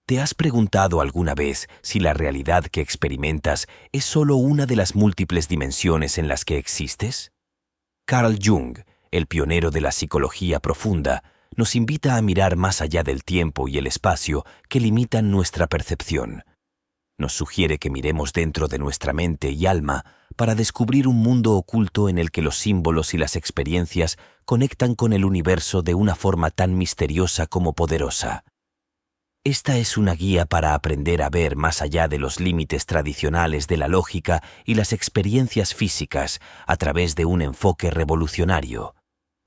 ¿Te has preguntado alguna vez si la realidad que experimentas es solo una de las múltiples dimensiones en las que existes? Carl Jung, el pionero de la psicología profunda, nos invita a mirar más allá del tiempo y el espacio que limitan nuestra percepción. Nos sugiere que miremos dentro de nuestra mente y alma para descubrir un mundo oculto en el que los símbolos y las experiencias conectan con el universo de una forma tan misteriosa como poderosa. Esta es una guía para aprender a ver más allá de los límites tradicionales de la lógica y las experiencias físicas a través de un enfoque revolucionario.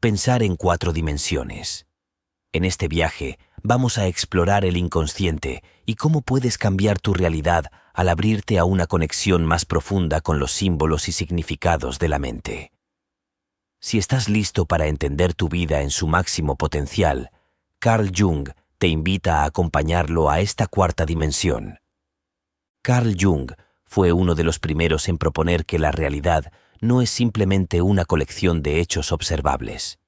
Pensar en 4 dimensiones. En este viaje vamos a explorar el inconsciente y cómo puedes cambiar tu realidad al abrirte a una conexión más profunda con los símbolos y significados de la mente. Si estás listo para entender tu vida en su máximo potencial, Carl Jung te invita a acompañarlo a esta 4ª dimensión. Carl Jung fue uno de los primeros en proponer que la realidad no es simplemente una colección de hechos observables.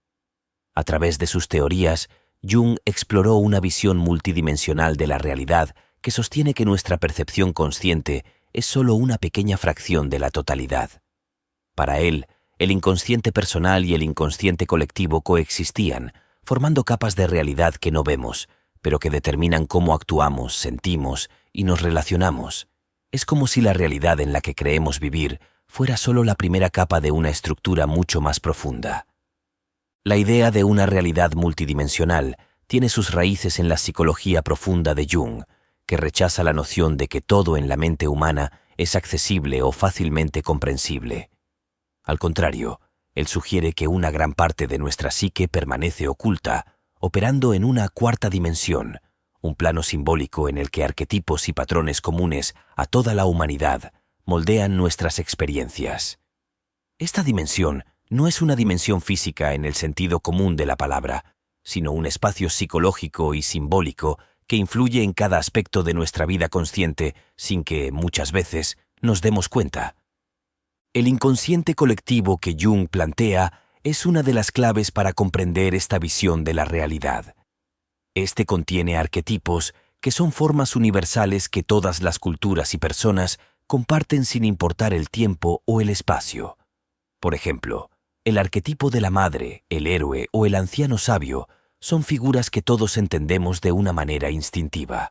A través de sus teorías, Jung exploró una visión multidimensional de la realidad que sostiene que nuestra percepción consciente es solo una pequeña fracción de la totalidad. Para él, el inconsciente personal y el inconsciente colectivo coexistían, formando capas de realidad que no vemos, pero que determinan cómo actuamos, sentimos y nos relacionamos. Es como si la realidad en la que creemos vivir fuera solo la primera capa de una estructura mucho más profunda. La idea de una realidad multidimensional tiene sus raíces en la psicología profunda de Jung, que rechaza la noción de que todo en la mente humana es accesible o fácilmente comprensible. Al contrario, él sugiere que una gran parte de nuestra psique permanece oculta, operando en una 4ª dimensión, un plano simbólico en el que arquetipos y patrones comunes a toda la humanidad moldean nuestras experiencias. Esta dimensión no es una dimensión física en el sentido común de la palabra, sino un espacio psicológico y simbólico que influye en cada aspecto de nuestra vida consciente sin que, muchas veces, nos demos cuenta. El inconsciente colectivo que Jung plantea es una de las claves para comprender esta visión de la realidad. Este contiene arquetipos que son formas universales que todas las culturas y personas comparten sin importar el tiempo o el espacio. Por ejemplo, el arquetipo de la madre, el héroe o el anciano sabio son figuras que todos entendemos de una manera instintiva.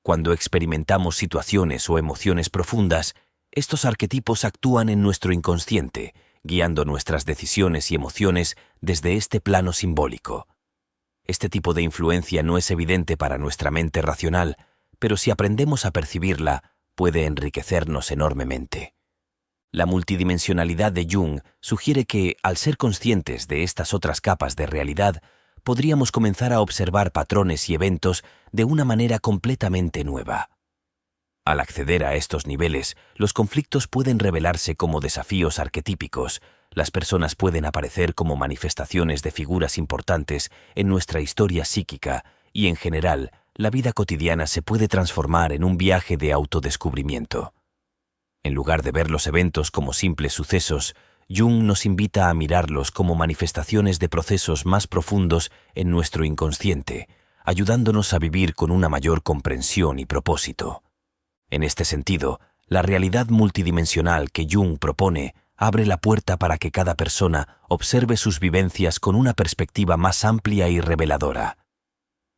Cuando experimentamos situaciones o emociones profundas, estos arquetipos actúan en nuestro inconsciente, guiando nuestras decisiones y emociones desde este plano simbólico. Este tipo de influencia no es evidente para nuestra mente racional, pero si aprendemos a percibirla, puede enriquecernos enormemente. La multidimensionalidad de Jung sugiere que, al ser conscientes de estas otras capas de realidad, podríamos comenzar a observar patrones y eventos de una manera completamente nueva. Al acceder a estos niveles, los conflictos pueden revelarse como desafíos arquetípicos, las personas pueden aparecer como manifestaciones de figuras importantes en nuestra historia psíquica y, en general, la vida cotidiana se puede transformar en un viaje de autodescubrimiento. En lugar de ver los eventos como simples sucesos, Jung nos invita a mirarlos como manifestaciones de procesos más profundos en nuestro inconsciente, ayudándonos a vivir con una mayor comprensión y propósito. En este sentido, la realidad multidimensional que Jung propone abre la puerta para que cada persona observe sus vivencias con una perspectiva más amplia y reveladora.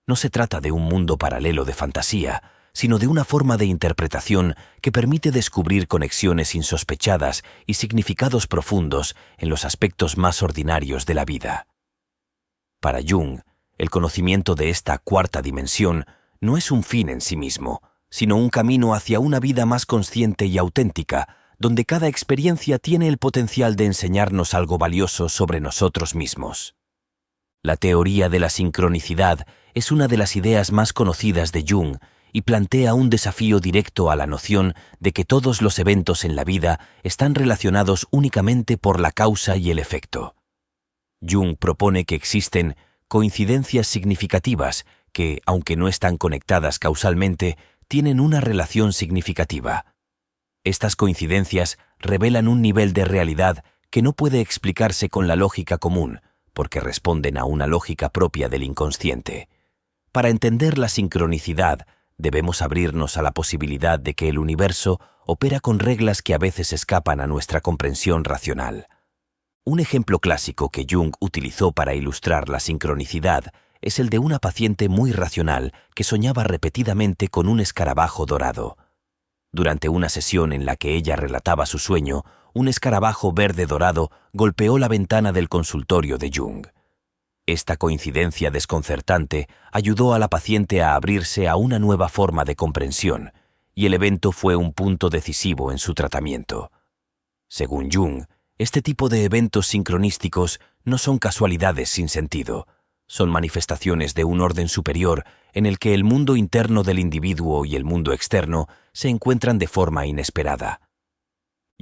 No se trata de un mundo paralelo de fantasía, sino de una forma de interpretación que permite descubrir conexiones insospechadas y significados profundos en los aspectos más ordinarios de la vida. Para Jung, el conocimiento de esta 4ª dimensión no es un fin en sí mismo, sino un camino hacia una vida más consciente y auténtica, donde cada experiencia tiene el potencial de enseñarnos algo valioso sobre nosotros mismos. La teoría de la sincronicidad es una de las ideas más conocidas de Jung y plantea un desafío directo a la noción de que todos los eventos en la vida están relacionados únicamente por la causa y el efecto. Jung propone que existen coincidencias significativas que, aunque no están conectadas causalmente, tienen una relación significativa. Estas coincidencias revelan un nivel de realidad que no puede explicarse con la lógica común, porque responden a una lógica propia del inconsciente. Para entender la sincronicidad, Debemos abrirnos a la posibilidad de que el universo opera con reglas que a veces escapan a nuestra comprensión racional. Un ejemplo clásico que Jung utilizó para ilustrar la sincronicidad es el de una paciente muy racional que soñaba repetidamente con un escarabajo dorado. Durante una sesión en la que ella relataba su sueño, un escarabajo verde dorado golpeó la ventana del consultorio de Jung. Esta coincidencia desconcertante ayudó a la paciente a abrirse a una nueva forma de comprensión, y el evento fue un punto decisivo en su tratamiento. Según Jung, este tipo de eventos sincronísticos no son casualidades sin sentido, son manifestaciones de un orden superior en el que el mundo interno del individuo y el mundo externo se encuentran de forma inesperada.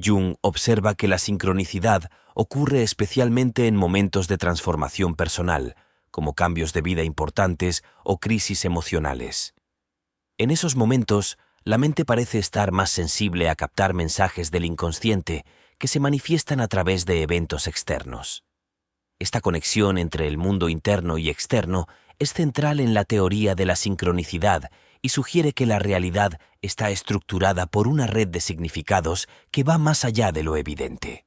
Jung observa que la sincronicidad ocurre especialmente en momentos de transformación personal, como cambios de vida importantes o crisis emocionales. En esos momentos, la mente parece estar más sensible a captar mensajes del inconsciente que se manifiestan a través de eventos externos. Esta conexión entre el mundo interno y externo es central en la teoría de la sincronicidad y sugiere que la realidad está estructurada por una red de significados que va más allá de lo evidente.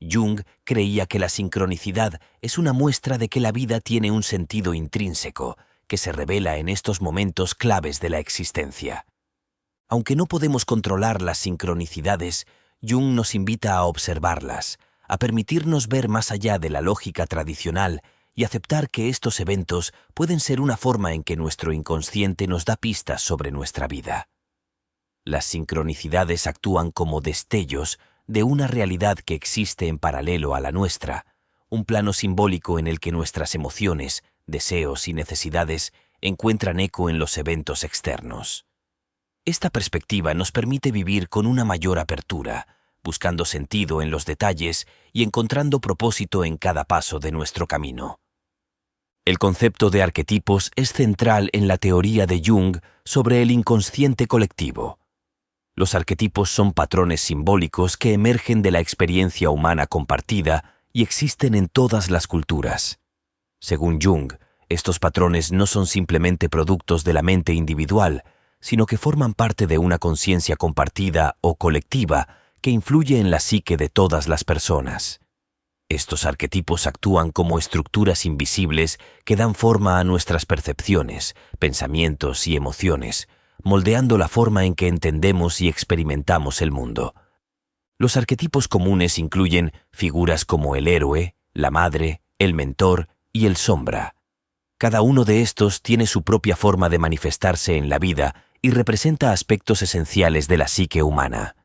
Jung creía que la sincronicidad es una muestra de que la vida tiene un sentido intrínseco, que se revela en estos momentos claves de la existencia. Aunque no podemos controlar las sincronicidades, Jung nos invita a observarlas, a permitirnos ver más allá de la lógica tradicional y aceptar que estos eventos pueden ser una forma en que nuestro inconsciente nos da pistas sobre nuestra vida. Las sincronicidades actúan como destellos de una realidad que existe en paralelo a la nuestra, un plano simbólico en el que nuestras emociones, deseos y necesidades encuentran eco en los eventos externos. Esta perspectiva nos permite vivir con una mayor apertura, buscando sentido en los detalles y encontrando propósito en cada paso de nuestro camino. El concepto de arquetipos es central en la teoría de Jung sobre el inconsciente colectivo. Los arquetipos son patrones simbólicos que emergen de la experiencia humana compartida y existen en todas las culturas. Según Jung, estos patrones no son simplemente productos de la mente individual, sino que forman parte de una conciencia compartida o colectiva que influye en la psique de todas las personas. Estos arquetipos actúan como estructuras invisibles que dan forma a nuestras percepciones, pensamientos y emociones, moldeando la forma en que entendemos y experimentamos el mundo. Los arquetipos comunes incluyen figuras como el héroe, la madre, el mentor y el sombra. Cada uno de estos tiene su propia forma de manifestarse en la vida y representa aspectos esenciales de la psique humana.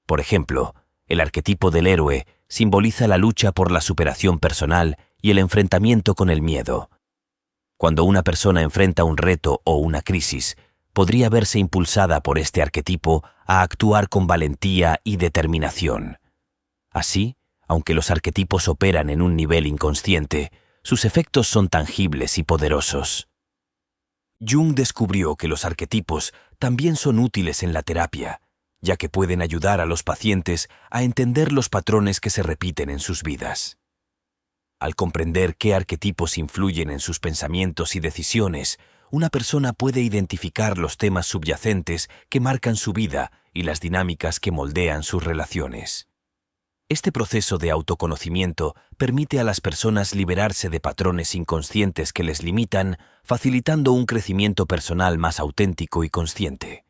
Por ejemplo, el arquetipo del héroe simboliza la lucha por la superación personal y el enfrentamiento con el miedo. Cuando una persona enfrenta un reto o una crisis, podría verse impulsada por este arquetipo a actuar con valentía y determinación. Así, aunque los arquetipos operan en un nivel inconsciente, sus efectos son tangibles y poderosos. Jung descubrió que los arquetipos también son útiles en la terapia, ya que pueden ayudar a los pacientes a entender los patrones que se repiten en sus vidas. Al comprender qué arquetipos influyen en sus pensamientos y decisiones, una persona puede identificar los temas subyacentes que marcan su vida y las dinámicas que moldean sus relaciones. Este proceso de autoconocimiento permite a las personas liberarse de patrones inconscientes que les limitan, facilitando un crecimiento personal más auténtico y consciente.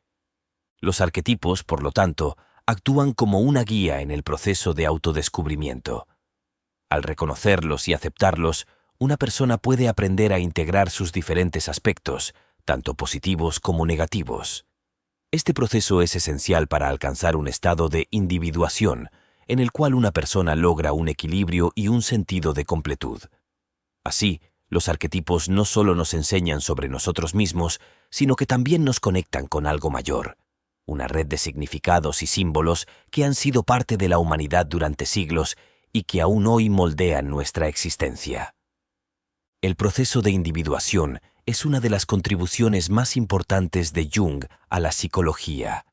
Los arquetipos, por lo tanto, actúan como una guía en el proceso de autodescubrimiento. Al reconocerlos y aceptarlos, una persona puede aprender a integrar sus diferentes aspectos, tanto positivos como negativos. Este proceso es esencial para alcanzar un estado de individuación, en el cual una persona logra un equilibrio y un sentido de completud. Así, los arquetipos no solo nos enseñan sobre nosotros mismos, sino que también nos conectan con algo mayor, una red de significados y símbolos que han sido parte de la humanidad durante siglos y que aún hoy moldean nuestra existencia. El proceso de individuación es una de las contribuciones más importantes de Jung a la psicología.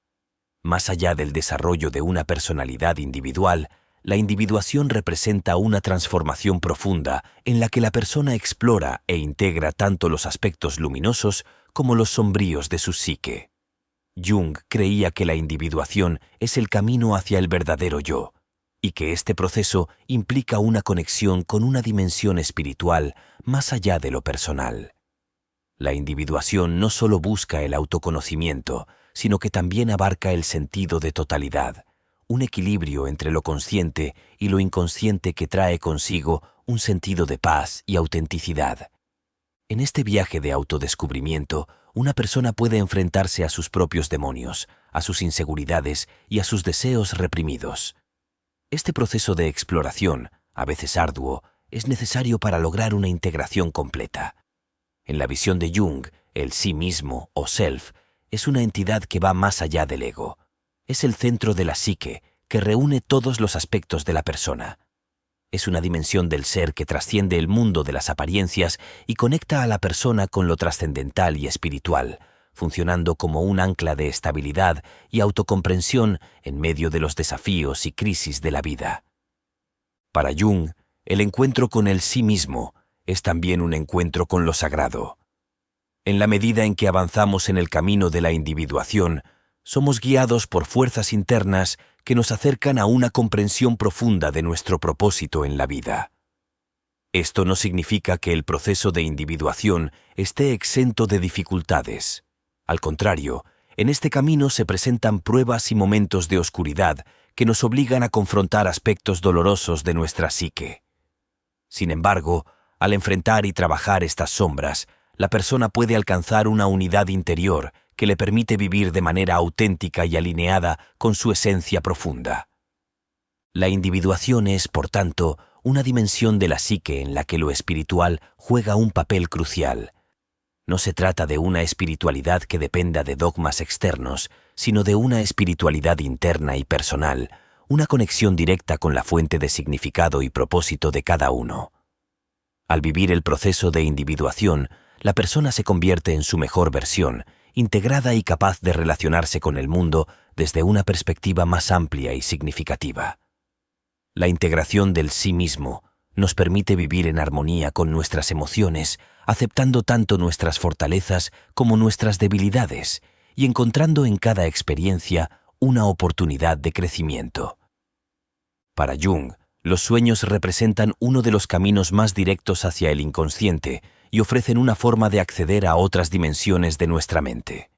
Más allá del desarrollo de una personalidad individual, la individuación representa una transformación profunda en la que la persona explora e integra tanto los aspectos luminosos como los sombríos de su psique. Jung creía que la individuación es el camino hacia el verdadero yo, y que este proceso implica una conexión con una dimensión espiritual más allá de lo personal. La individuación no solo busca el autoconocimiento, sino que también abarca el sentido de totalidad, un equilibrio entre lo consciente y lo inconsciente que trae consigo un sentido de paz y autenticidad. En este viaje de autodescubrimiento, una persona puede enfrentarse a sus propios demonios, a sus inseguridades y a sus deseos reprimidos. Este proceso de exploración, a veces arduo, es necesario para lograr una integración completa. En la visión de Jung, el sí mismo o self es una entidad que va más allá del ego. Es el centro de la psique que reúne todos los aspectos de la persona. Es una dimensión del ser que trasciende el mundo de las apariencias y conecta a la persona con lo trascendental y espiritual, funcionando como un ancla de estabilidad y autocomprensión en medio de los desafíos y crisis de la vida. Para Jung, el encuentro con el sí mismo es también un encuentro con lo sagrado. En la medida en que avanzamos en el camino de la individuación, somos guiados por fuerzas internas que nos acercan a una comprensión profunda de nuestro propósito en la vida. Esto no significa que el proceso de individuación esté exento de dificultades. Al contrario, en este camino se presentan pruebas y momentos de oscuridad que nos obligan a confrontar aspectos dolorosos de nuestra psique. Sin embargo, al enfrentar y trabajar estas sombras, la persona puede alcanzar una unidad interior que le permite vivir de manera auténtica y alineada con su esencia profunda. La individuación es, por tanto, una dimensión de la psique en la que lo espiritual juega un papel crucial. No se trata de una espiritualidad que dependa de dogmas externos, sino de una espiritualidad interna y personal, una conexión directa con la fuente de significado y propósito de cada uno. Al vivir el proceso de individuación, la persona se convierte en su mejor versión, integrada y capaz de relacionarse con el mundo desde una perspectiva más amplia y significativa. La integración del sí mismo nos permite vivir en armonía con nuestras emociones, aceptando tanto nuestras fortalezas como nuestras debilidades y encontrando en cada experiencia una oportunidad de crecimiento. Para Jung, los sueños representan uno de los caminos más directos hacia el inconsciente y ofrecen una forma de acceder a otras dimensiones de nuestra mente.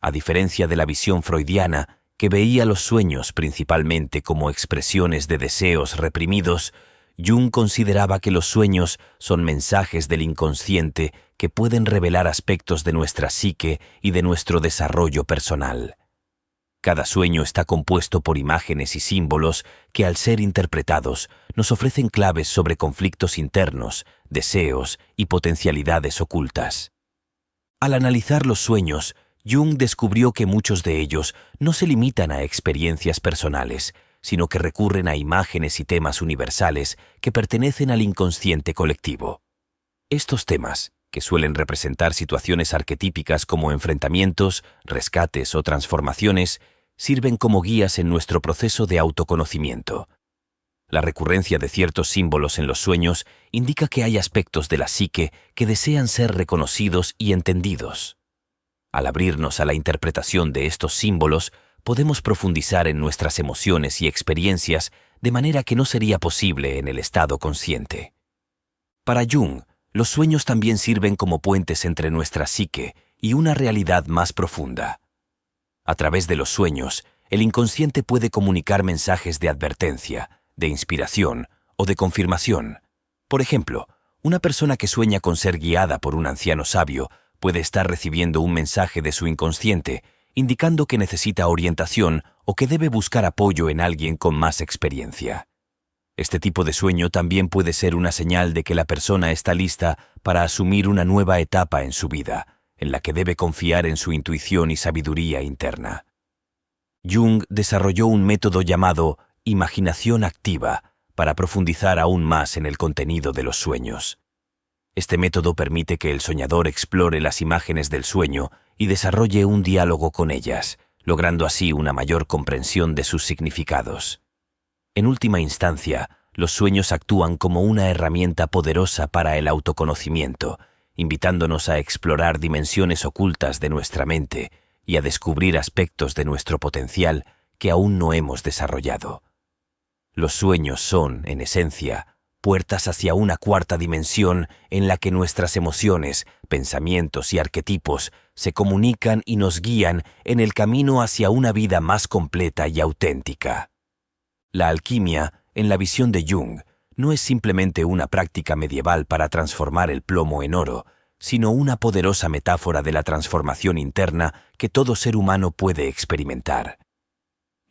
A diferencia de la visión freudiana, que veía los sueños principalmente como expresiones de deseos reprimidos, Jung consideraba que los sueños son mensajes del inconsciente que pueden revelar aspectos de nuestra psique y de nuestro desarrollo personal. Cada sueño está compuesto por imágenes y símbolos que, al ser interpretados, nos ofrecen claves sobre conflictos internos, deseos y potencialidades ocultas. Al analizar los sueños, Jung descubrió que muchos de ellos no se limitan a experiencias personales, sino que recurren a imágenes y temas universales que pertenecen al inconsciente colectivo. Estos temas, que suelen representar situaciones arquetípicas como enfrentamientos, rescates o transformaciones, sirven como guías en nuestro proceso de autoconocimiento. La recurrencia de ciertos símbolos en los sueños indica que hay aspectos de la psique que desean ser reconocidos y entendidos. Al abrirnos a la interpretación de estos símbolos, podemos profundizar en nuestras emociones y experiencias de manera que no sería posible en el estado consciente. Para Jung, los sueños también sirven como puentes entre nuestra psique y una realidad más profunda. A través de los sueños, el inconsciente puede comunicar mensajes de advertencia, de inspiración o de confirmación. Por ejemplo, una persona que sueña con ser guiada por un anciano sabio puede estar recibiendo un mensaje de su inconsciente, indicando que necesita orientación o que debe buscar apoyo en alguien con más experiencia. Este tipo de sueño también puede ser una señal de que la persona está lista para asumir una nueva etapa en su vida, en la que debe confiar en su intuición y sabiduría interna. Jung desarrolló un método llamado imaginación activa para profundizar aún más en el contenido de los sueños. Este método permite que el soñador explore las imágenes del sueño y desarrolle un diálogo con ellas, logrando así una mayor comprensión de sus significados. En última instancia, los sueños actúan como una herramienta poderosa para el autoconocimiento, invitándonos a explorar dimensiones ocultas de nuestra mente y a descubrir aspectos de nuestro potencial que aún no hemos desarrollado. Los sueños son, en esencia, puertas hacia una cuarta dimensión en la que nuestras emociones, pensamientos y arquetipos se comunican y nos guían en el camino hacia una vida más completa y auténtica. La alquimia, en la visión de Jung, no es simplemente una práctica medieval para transformar el plomo en oro, sino una poderosa metáfora de la transformación interna que todo ser humano puede experimentar.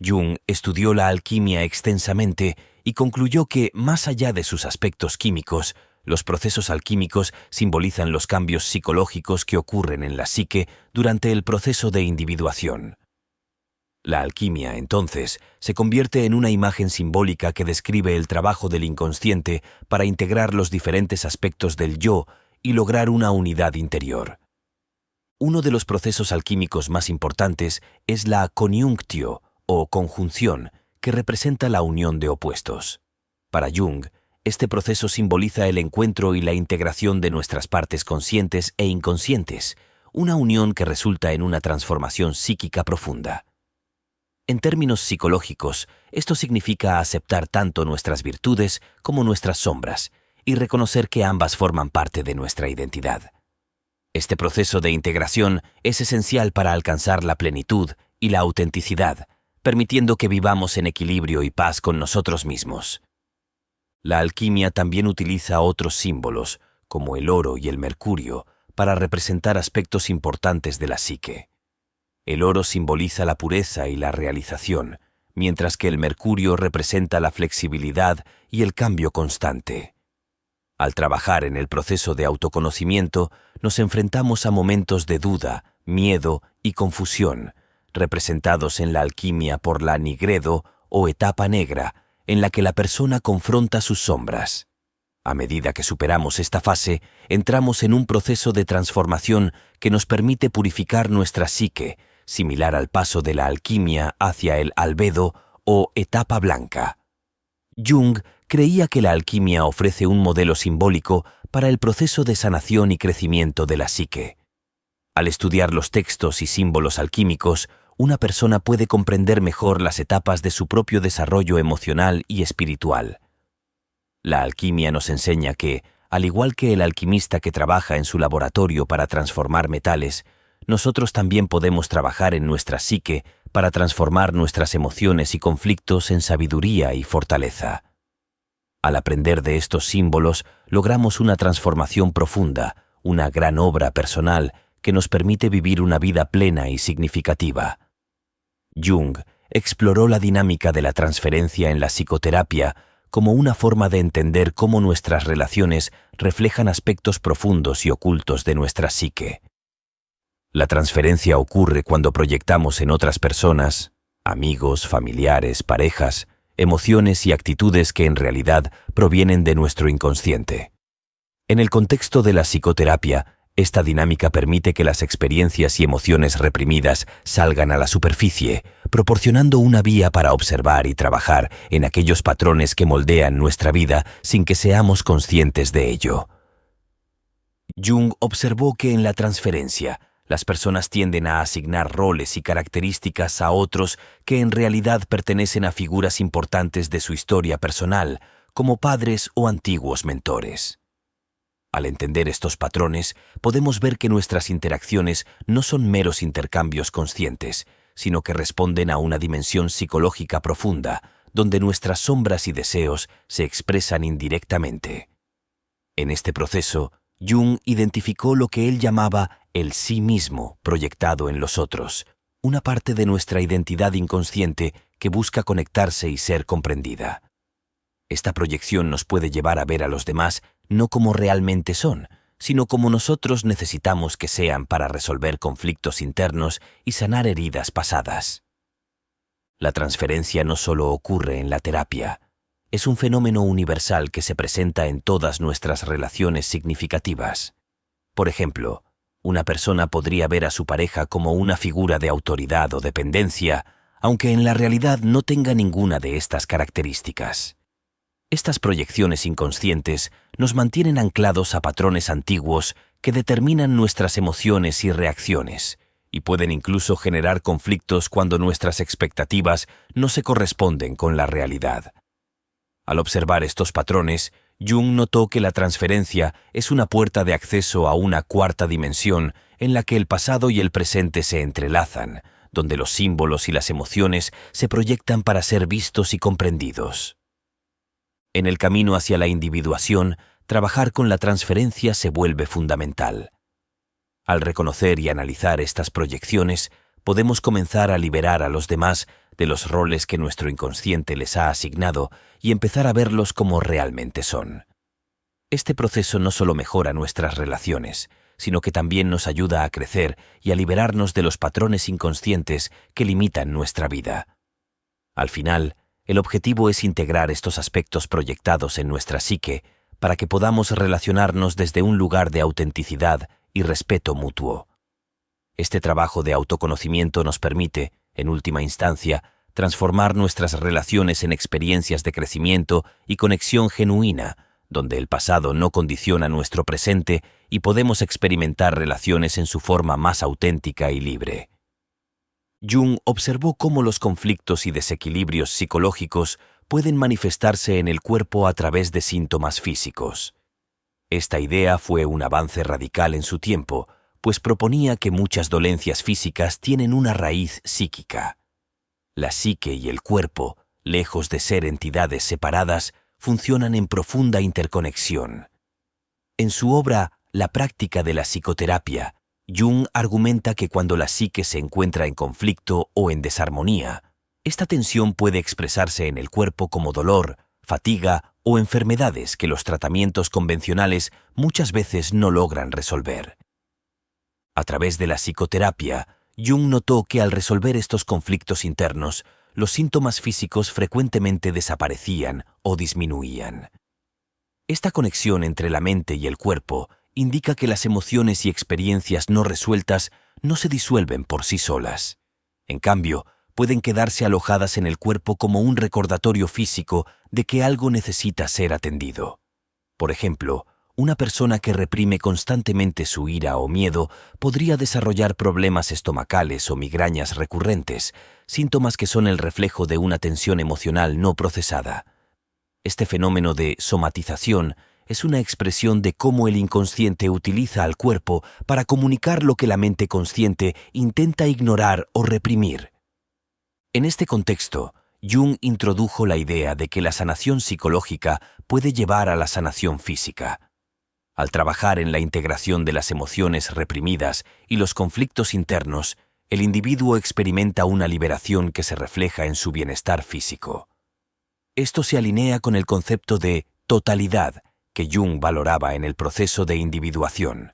Jung estudió la alquimia extensamente y concluyó que, más allá de sus aspectos químicos, los procesos alquímicos simbolizan los cambios psicológicos que ocurren en la psique durante el proceso de individuación. La alquimia, entonces, se convierte en una imagen simbólica que describe el trabajo del inconsciente para integrar los diferentes aspectos del yo y lograr una unidad interior. Uno de los procesos alquímicos más importantes es la coniunctio, o conjunción, que representa la unión de opuestos. Para Jung, este proceso simboliza el encuentro y la integración de nuestras partes conscientes e inconscientes, una unión que resulta en una transformación psíquica profunda. En términos psicológicos, esto significa aceptar tanto nuestras virtudes como nuestras sombras y reconocer que ambas forman parte de nuestra identidad. Este proceso de integración es esencial para alcanzar la plenitud y la autenticidad, permitiendo que vivamos en equilibrio y paz con nosotros mismos. La alquimia también utiliza otros símbolos, como el oro y el mercurio, para representar aspectos importantes de la psique. El oro simboliza la pureza y la realización, mientras que el mercurio representa la flexibilidad y el cambio constante. Al trabajar en el proceso de autoconocimiento, nos enfrentamos a momentos de duda, miedo y confusión, representados en la alquimia por la nigredo o etapa negra, en la que la persona confronta sus sombras. A medida que superamos esta fase, entramos en un proceso de transformación que nos permite purificar nuestra psique, similar al paso de la alquimia hacia el albedo o etapa blanca. Jung creía que la alquimia ofrece un modelo simbólico para el proceso de sanación y crecimiento de la psique. Al estudiar los textos y símbolos alquímicos, una persona puede comprender mejor las etapas de su propio desarrollo emocional y espiritual. La alquimia nos enseña que, al igual que el alquimista que trabaja en su laboratorio para transformar metales, nosotros también podemos trabajar en nuestra psique para transformar nuestras emociones y conflictos en sabiduría y fortaleza. Al aprender de estos símbolos, logramos una transformación profunda, una gran obra personal que nos permite vivir una vida plena y significativa. Jung exploró la dinámica de la transferencia en la psicoterapia como una forma de entender cómo nuestras relaciones reflejan aspectos profundos y ocultos de nuestra psique. La transferencia ocurre cuando proyectamos en otras personas, amigos, familiares, parejas, emociones y actitudes que en realidad provienen de nuestro inconsciente. En el contexto de la psicoterapia, esta dinámica permite que las experiencias y emociones reprimidas salgan a la superficie, proporcionando una vía para observar y trabajar en aquellos patrones que moldean nuestra vida sin que seamos conscientes de ello. Jung observó que en la transferencia, las personas tienden a asignar roles y características a otros que en realidad pertenecen a figuras importantes de su historia personal, como padres o antiguos mentores. Al entender estos patrones, podemos ver que nuestras interacciones no son meros intercambios conscientes, sino que responden a una dimensión psicológica profunda, donde nuestras sombras y deseos se expresan indirectamente. En este proceso, Jung identificó lo que él llamaba el sí mismo proyectado en los otros, una parte de nuestra identidad inconsciente que busca conectarse y ser comprendida. Esta proyección nos puede llevar a ver a los demás no como realmente son, sino como nosotros necesitamos que sean para resolver conflictos internos y sanar heridas pasadas. La transferencia no solo ocurre en la terapia, es un fenómeno universal que se presenta en todas nuestras relaciones significativas. Por ejemplo, una persona podría ver a su pareja como una figura de autoridad o dependencia, aunque en la realidad no tenga ninguna de estas características. Estas proyecciones inconscientes nos mantienen anclados a patrones antiguos que determinan nuestras emociones y reacciones, y pueden incluso generar conflictos cuando nuestras expectativas no se corresponden con la realidad. Al observar estos patrones, Jung notó que la transferencia es una puerta de acceso a una cuarta dimensión en la que el pasado y el presente se entrelazan, donde los símbolos y las emociones se proyectan para ser vistos y comprendidos. En el camino hacia la individuación, trabajar con la transferencia se vuelve fundamental. Al reconocer y analizar estas proyecciones, podemos comenzar a liberar a los demás de los roles que nuestro inconsciente les ha asignado y empezar a verlos como realmente son. Este proceso no solo mejora nuestras relaciones, sino que también nos ayuda a crecer y a liberarnos de los patrones inconscientes que limitan nuestra vida. Al final, el objetivo es integrar estos aspectos proyectados en nuestra psique para que podamos relacionarnos desde un lugar de autenticidad y respeto mutuo. Este trabajo de autoconocimiento nos permite, en última instancia, transformar nuestras relaciones en experiencias de crecimiento y conexión genuina, donde el pasado no condiciona nuestro presente y podemos experimentar relaciones en su forma más auténtica y libre. Jung observó cómo los conflictos y desequilibrios psicológicos pueden manifestarse en el cuerpo a través de síntomas físicos. Esta idea fue un avance radical en su tiempo, pues proponía que muchas dolencias físicas tienen una raíz psíquica. La psique y el cuerpo, lejos de ser entidades separadas, funcionan en profunda interconexión. En su obra La práctica de la psicoterapia, Jung argumenta que cuando la psique se encuentra en conflicto o en desarmonía, esta tensión puede expresarse en el cuerpo como dolor, fatiga o enfermedades que los tratamientos convencionales muchas veces no logran resolver. A través de la psicoterapia, Jung notó que al resolver estos conflictos internos, los síntomas físicos frecuentemente desaparecían o disminuían. Esta conexión entre la mente y el cuerpo indica que las emociones y experiencias no resueltas no se disuelven por sí solas. En cambio, pueden quedarse alojadas en el cuerpo como un recordatorio físico de que algo necesita ser atendido. Por ejemplo, una persona que reprime constantemente su ira o miedo podría desarrollar problemas estomacales o migrañas recurrentes, síntomas que son el reflejo de una tensión emocional no procesada. Este fenómeno de somatización es una expresión de cómo el inconsciente utiliza al cuerpo para comunicar lo que la mente consciente intenta ignorar o reprimir. En este contexto, Jung introdujo la idea de que la sanación psicológica puede llevar a la sanación física. Al trabajar en la integración de las emociones reprimidas y los conflictos internos, el individuo experimenta una liberación que se refleja en su bienestar físico. Esto se alinea con el concepto de totalidad que Jung valoraba en el proceso de individuación.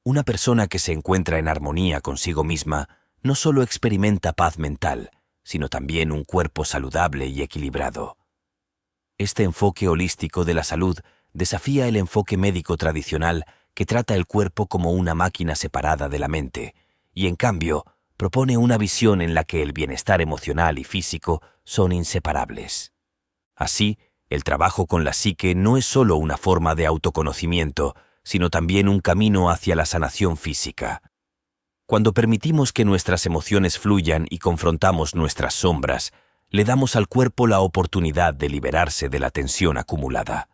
Una persona que se encuentra en armonía consigo misma no solo experimenta paz mental, sino también un cuerpo saludable y equilibrado. Este enfoque holístico de la salud desafía el enfoque médico tradicional que trata el cuerpo como una máquina separada de la mente, y en cambio propone una visión en la que el bienestar emocional y físico son inseparables. Así, el trabajo con la psique no es solo una forma de autoconocimiento, sino también un camino hacia la sanación física. Cuando permitimos que nuestras emociones fluyan y confrontamos nuestras sombras, le damos al cuerpo la oportunidad de liberarse de la tensión acumulada.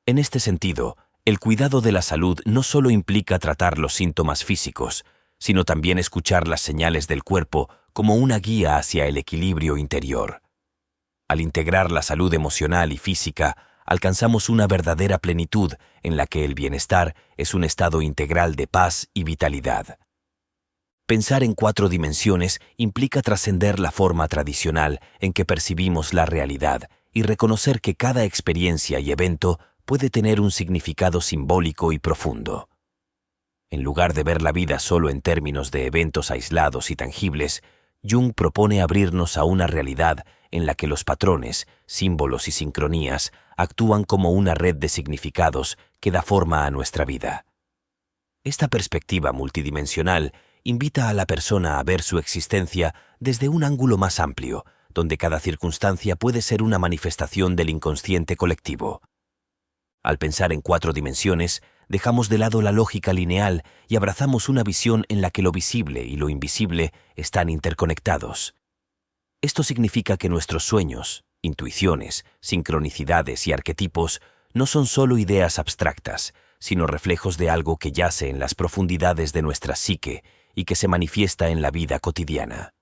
En este sentido, el cuidado de la salud no solo implica tratar los síntomas físicos, sino también escuchar las señales del cuerpo como una guía hacia el equilibrio interior. Al integrar la salud emocional y física, alcanzamos una verdadera plenitud en la que el bienestar es un estado integral de paz y vitalidad. Pensar en 4 dimensiones implica trascender la forma tradicional en que percibimos la realidad y reconocer que cada experiencia y evento puede tener un significado simbólico y profundo. En lugar de ver la vida solo en términos de eventos aislados y tangibles, Jung propone abrirnos a una realidad en la que los patrones, símbolos y sincronías actúan como una red de significados que da forma a nuestra vida. Esta perspectiva multidimensional invita a la persona a ver su existencia desde un ángulo más amplio, donde cada circunstancia puede ser una manifestación del inconsciente colectivo. Al pensar en 4 dimensiones, dejamos de lado la lógica lineal y abrazamos una visión en la que lo visible y lo invisible están interconectados. Esto significa que nuestros sueños, intuiciones, sincronicidades y arquetipos no son solo ideas abstractas, sino reflejos de algo que yace en las profundidades de nuestra psique y que se manifiesta en la vida cotidiana.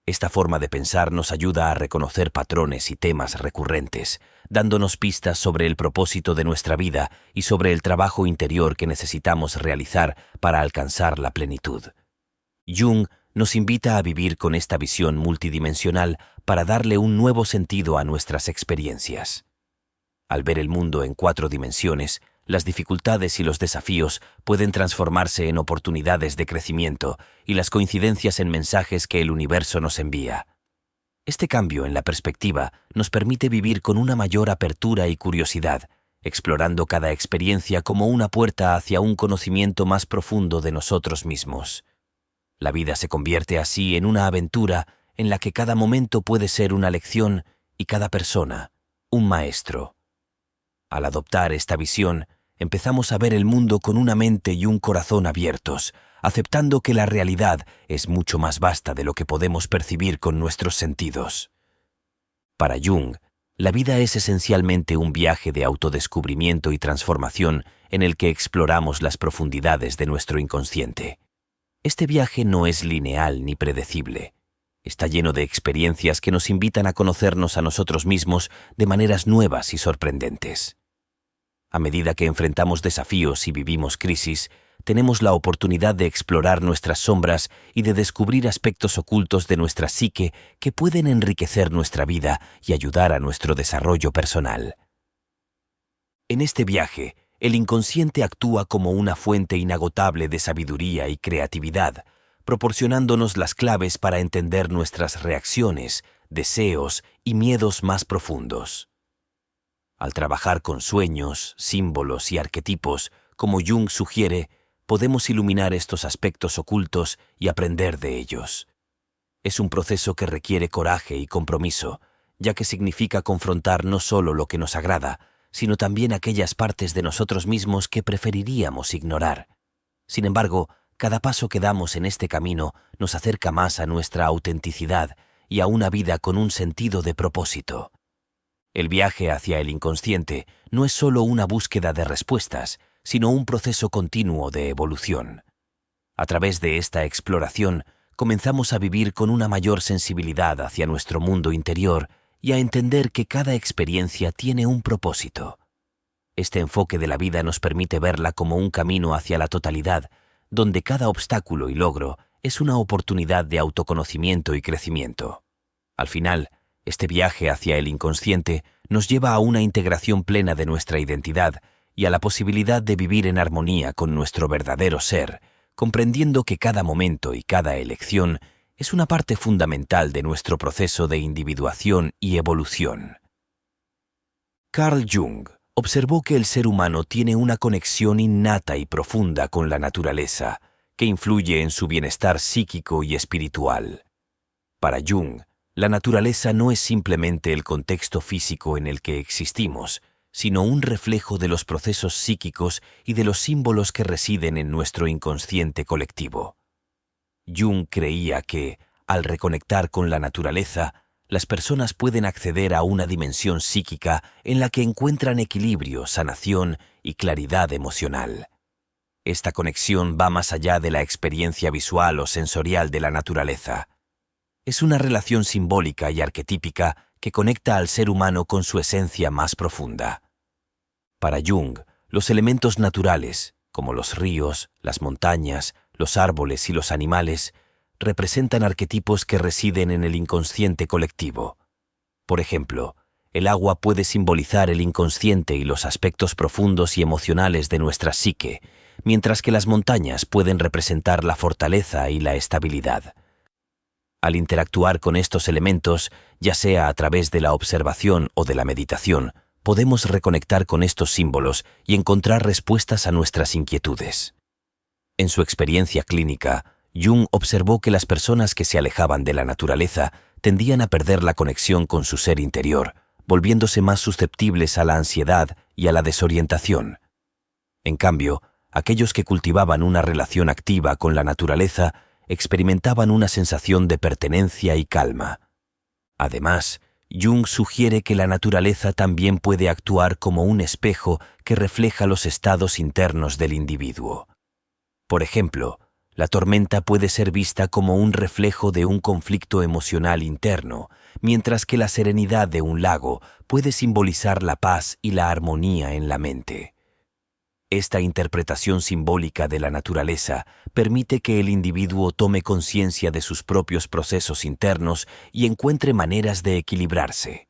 Esta forma de pensar nos ayuda a reconocer patrones y temas recurrentes, dándonos pistas sobre el propósito de nuestra vida y sobre el trabajo interior que necesitamos realizar para alcanzar la plenitud. Jung nos invita a vivir con esta visión multidimensional para darle un nuevo sentido a nuestras experiencias. Al ver el mundo en 4 dimensiones, las dificultades y los desafíos pueden transformarse en oportunidades de crecimiento y las coincidencias en mensajes que el universo nos envía. Este cambio en la perspectiva nos permite vivir con una mayor apertura y curiosidad, explorando cada experiencia como una puerta hacia un conocimiento más profundo de nosotros mismos. La vida se convierte así en una aventura en la que cada momento puede ser una lección y cada persona, un maestro. Al adoptar esta visión, empezamos a ver el mundo con una mente y un corazón abiertos, aceptando que la realidad es mucho más vasta de lo que podemos percibir con nuestros sentidos. Para Jung, la vida es esencialmente un viaje de autodescubrimiento y transformación en el que exploramos las profundidades de nuestro inconsciente. Este viaje no es lineal ni predecible. Está lleno de experiencias que nos invitan a conocernos a nosotros mismos de maneras nuevas y sorprendentes. A medida que enfrentamos desafíos y vivimos crisis, tenemos la oportunidad de explorar nuestras sombras y de descubrir aspectos ocultos de nuestra psique que pueden enriquecer nuestra vida y ayudar a nuestro desarrollo personal. En este viaje, el inconsciente actúa como una fuente inagotable de sabiduría y creatividad, proporcionándonos las claves para entender nuestras reacciones, deseos y miedos más profundos. Al trabajar con sueños, símbolos y arquetipos, como Jung sugiere, podemos iluminar estos aspectos ocultos y aprender de ellos. Es un proceso que requiere coraje y compromiso, ya que significa confrontar no solo lo que nos agrada, sino también aquellas partes de nosotros mismos que preferiríamos ignorar. Sin embargo, cada paso que damos en este camino nos acerca más a nuestra autenticidad y a una vida con un sentido de propósito. El viaje hacia el inconsciente no es solo una búsqueda de respuestas, sino un proceso continuo de evolución. A través de esta exploración, comenzamos a vivir con una mayor sensibilidad hacia nuestro mundo interior y a entender que cada experiencia tiene un propósito. Este enfoque de la vida nos permite verla como un camino hacia la totalidad, donde cada obstáculo y logro es una oportunidad de autoconocimiento y crecimiento. Al final, este viaje hacia el inconsciente nos lleva a una integración plena de nuestra identidad y a la posibilidad de vivir en armonía con nuestro verdadero ser, comprendiendo que cada momento y cada elección es una parte fundamental de nuestro proceso de individuación y evolución. Carl Jung observó que el ser humano tiene una conexión innata y profunda con la naturaleza, que influye en su bienestar psíquico y espiritual. Para Jung, la naturaleza no es simplemente el contexto físico en el que existimos, sino un reflejo de los procesos psíquicos y de los símbolos que residen en nuestro inconsciente colectivo. Jung creía que, al reconectar con la naturaleza, las personas pueden acceder a una dimensión psíquica en la que encuentran equilibrio, sanación y claridad emocional. Esta conexión va más allá de la experiencia visual o sensorial de la naturaleza. Es una relación simbólica y arquetípica que conecta al ser humano con su esencia más profunda. Para Jung, los elementos naturales, como los ríos, las montañas, los árboles y los animales, representan arquetipos que residen en el inconsciente colectivo. Por ejemplo, el agua puede simbolizar el inconsciente y los aspectos profundos y emocionales de nuestra psique, mientras que las montañas pueden representar la fortaleza y la estabilidad. Al interactuar con estos elementos, ya sea a través de la observación o de la meditación, podemos reconectar con estos símbolos y encontrar respuestas a nuestras inquietudes. En su experiencia clínica, Jung observó que las personas que se alejaban de la naturaleza tendían a perder la conexión con su ser interior, volviéndose más susceptibles a la ansiedad y a la desorientación. En cambio, aquellos que cultivaban una relación activa con la naturaleza experimentaban una sensación de pertenencia y calma. Además, Jung sugiere que la naturaleza también puede actuar como un espejo que refleja los estados internos del individuo. Por ejemplo, la tormenta puede ser vista como un reflejo de un conflicto emocional interno, mientras que la serenidad de un lago puede simbolizar la paz y la armonía en la mente. Esta interpretación simbólica de la naturaleza permite que el individuo tome conciencia de sus propios procesos internos y encuentre maneras de equilibrarse.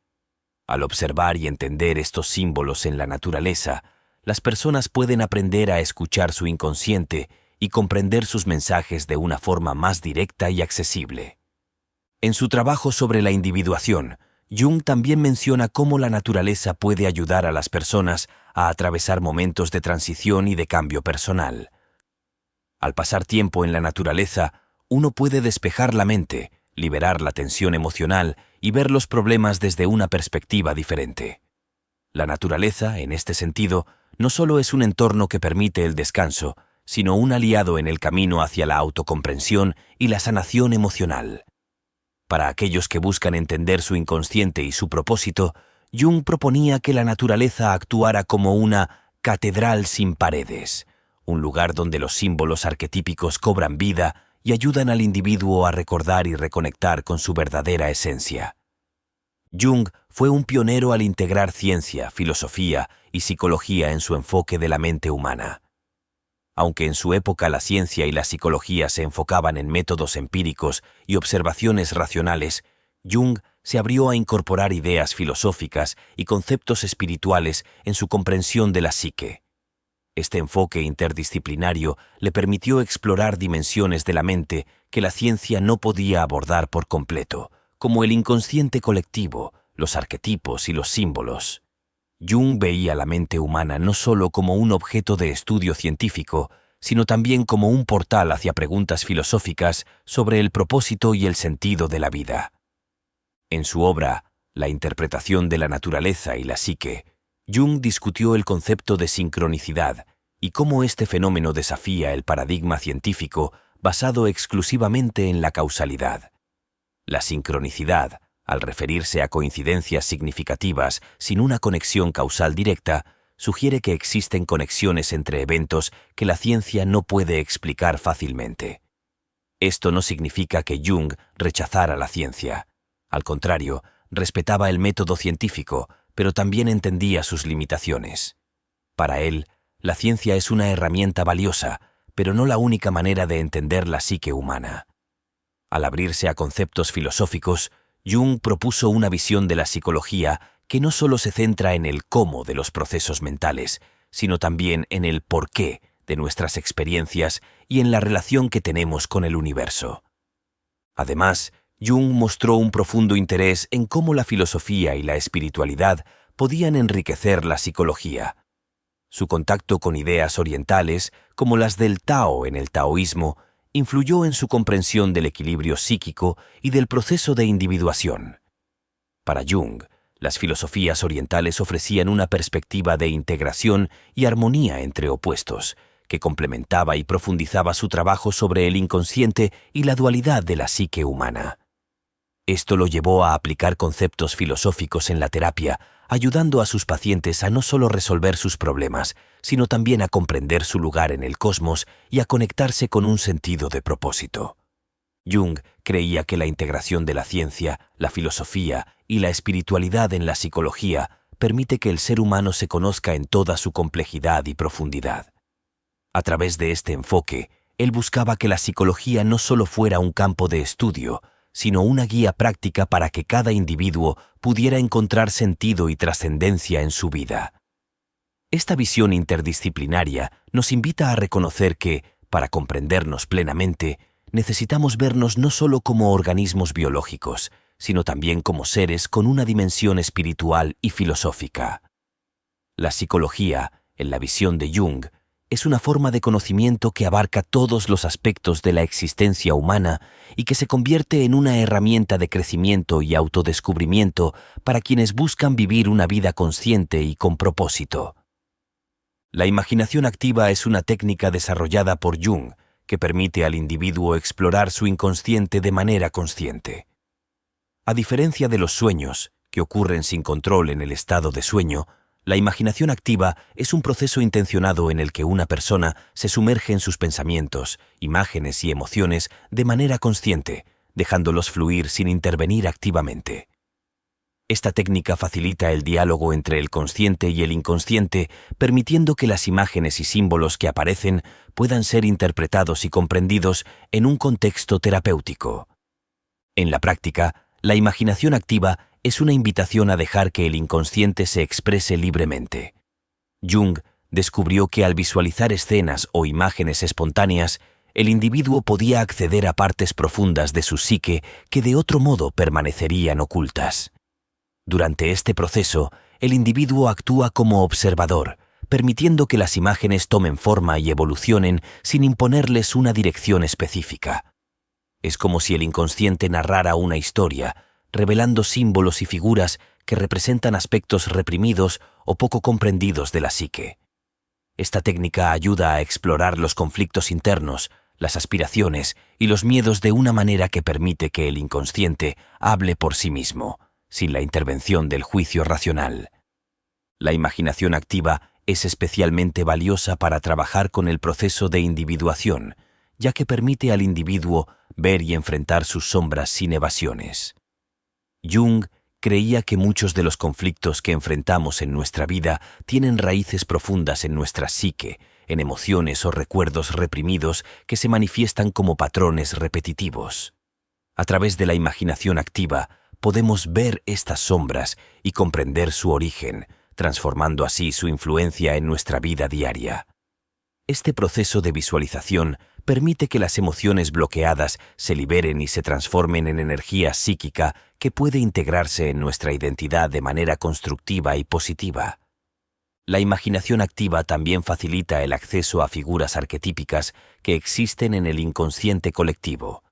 Al observar y entender estos símbolos en la naturaleza, las personas pueden aprender a escuchar su inconsciente y comprender sus mensajes de una forma más directa y accesible. En su trabajo sobre la individuación, Jung también menciona cómo la naturaleza puede ayudar a las personas a atravesar momentos de transición y de cambio personal. Al pasar tiempo en la naturaleza, uno puede despejar la mente, liberar la tensión emocional y ver los problemas desde una perspectiva diferente. La naturaleza, en este sentido, no solo es un entorno que permite el descanso, sino un aliado en el camino hacia la autocomprensión y la sanación emocional. Para aquellos que buscan entender su inconsciente y su propósito, Jung proponía que la naturaleza actuara como una catedral sin paredes, un lugar donde los símbolos arquetípicos cobran vida y ayudan al individuo a recordar y reconectar con su verdadera esencia. Jung fue un pionero al integrar ciencia, filosofía y psicología en su enfoque de la mente humana. Aunque en su época la ciencia y la psicología se enfocaban en métodos empíricos y observaciones racionales, Jung se abrió a incorporar ideas filosóficas y conceptos espirituales en su comprensión de la psique. Este enfoque interdisciplinario le permitió explorar dimensiones de la mente que la ciencia no podía abordar por completo, como el inconsciente colectivo, los arquetipos y los símbolos. Jung veía la mente humana no solo como un objeto de estudio científico, sino también como un portal hacia preguntas filosóficas sobre el propósito y el sentido de la vida. En su obra, La interpretación de la naturaleza y la psique, Jung discutió el concepto de sincronicidad y cómo este fenómeno desafía el paradigma científico basado exclusivamente en la causalidad. La sincronicidad, al referirse a coincidencias significativas sin una conexión causal directa, sugiere que existen conexiones entre eventos que la ciencia no puede explicar fácilmente. Esto no significa que Jung rechazara la ciencia. Al contrario, respetaba el método científico, pero también entendía sus limitaciones. Para él, la ciencia es una herramienta valiosa, pero no la única manera de entender la psique humana. Al abrirse a conceptos filosóficos, Jung propuso una visión de la psicología que no solo se centra en el cómo de los procesos mentales, sino también en el porqué de nuestras experiencias y en la relación que tenemos con el universo. Además, Jung mostró un profundo interés en cómo la filosofía y la espiritualidad podían enriquecer la psicología. Su contacto con ideas orientales, como las del Tao en el taoísmo, influyó en su comprensión del equilibrio psíquico y del proceso de individuación. Para Jung, las filosofías orientales ofrecían una perspectiva de integración y armonía entre opuestos, que complementaba y profundizaba su trabajo sobre el inconsciente y la dualidad de la psique humana. Esto lo llevó a aplicar conceptos filosóficos en la terapia, ayudando a sus pacientes a no solo resolver sus problemas, sino también a comprender su lugar en el cosmos y a conectarse con un sentido de propósito. Jung creía que la integración de la ciencia, la filosofía y la espiritualidad en la psicología permite que el ser humano se conozca en toda su complejidad y profundidad. A través de este enfoque, él buscaba que la psicología no solo fuera un campo de estudio, sino una guía práctica para que cada individuo pudiera encontrar sentido y trascendencia en su vida. Esta visión interdisciplinaria nos invita a reconocer que, para comprendernos plenamente, necesitamos vernos no solo como organismos biológicos, sino también como seres con una dimensión espiritual y filosófica. La psicología, en la visión de Jung, es una forma de conocimiento que abarca todos los aspectos de la existencia humana y que se convierte en una herramienta de crecimiento y autodescubrimiento para quienes buscan vivir una vida consciente y con propósito. La imaginación activa es una técnica desarrollada por Jung que permite al individuo explorar su inconsciente de manera consciente. A diferencia de los sueños, que ocurren sin control en el estado de sueño, la imaginación activa es un proceso intencionado en el que una persona se sumerge en sus pensamientos, imágenes y emociones de manera consciente, dejándolos fluir sin intervenir activamente. Esta técnica facilita el diálogo entre el consciente y el inconsciente, permitiendo que las imágenes y símbolos que aparecen puedan ser interpretados y comprendidos en un contexto terapéutico. En la práctica, la imaginación activa es una invitación a dejar que el inconsciente se exprese libremente. Jung descubrió que al visualizar escenas o imágenes espontáneas, el individuo podía acceder a partes profundas de su psique que de otro modo permanecerían ocultas. Durante este proceso, el individuo actúa como observador, permitiendo que las imágenes tomen forma y evolucionen sin imponerles una dirección específica. Es como si el inconsciente narrara una historia, revelando símbolos y figuras que representan aspectos reprimidos o poco comprendidos de la psique. Esta técnica ayuda a explorar los conflictos internos, las aspiraciones y los miedos de una manera que permite que el inconsciente hable por sí mismo, sin la intervención del juicio racional. La imaginación activa es especialmente valiosa para trabajar con el proceso de individuación, ya que permite al individuo ver y enfrentar sus sombras sin evasiones. Jung creía que muchos de los conflictos que enfrentamos en nuestra vida tienen raíces profundas en nuestra psique, en emociones o recuerdos reprimidos que se manifiestan como patrones repetitivos. A través de la imaginación activa, podemos ver estas sombras y comprender su origen, transformando así su influencia en nuestra vida diaria. Este proceso de visualización permite que las emociones bloqueadas se liberen y se transformen en energía psíquica que puede integrarse en nuestra identidad de manera constructiva y positiva. La imaginación activa también facilita el acceso a figuras arquetípicas que existen en el inconsciente colectivo.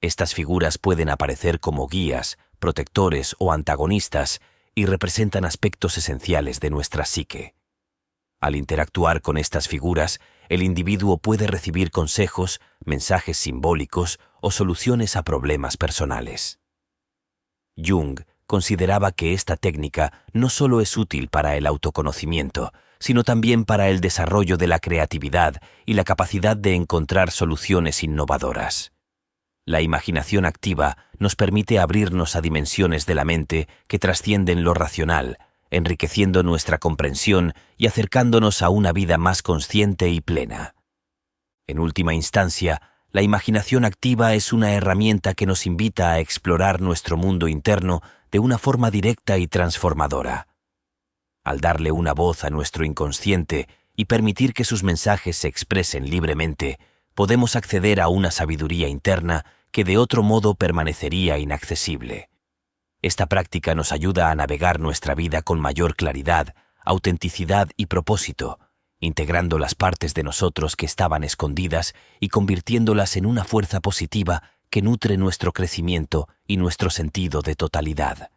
Estas figuras pueden aparecer como guías, protectores o antagonistas y representan aspectos esenciales de nuestra psique. Al interactuar con estas figuras, el individuo puede recibir consejos, mensajes simbólicos o soluciones a problemas personales. Jung consideraba que esta técnica no solo es útil para el autoconocimiento, sino también para el desarrollo de la creatividad y la capacidad de encontrar soluciones innovadoras. La imaginación activa nos permite abrirnos a dimensiones de la mente que trascienden lo racional, enriqueciendo nuestra comprensión y acercándonos a una vida más consciente y plena. En última instancia, la imaginación activa es una herramienta que nos invita a explorar nuestro mundo interno de una forma directa y transformadora. Al darle una voz a nuestro inconsciente y permitir que sus mensajes se expresen libremente, podemos acceder a una sabiduría interna que de otro modo permanecería inaccesible. Esta práctica nos ayuda a navegar nuestra vida con mayor claridad, autenticidad y propósito, integrando las partes de nosotros que estaban escondidas y convirtiéndolas en una fuerza positiva que nutre nuestro crecimiento y nuestro sentido de totalidad.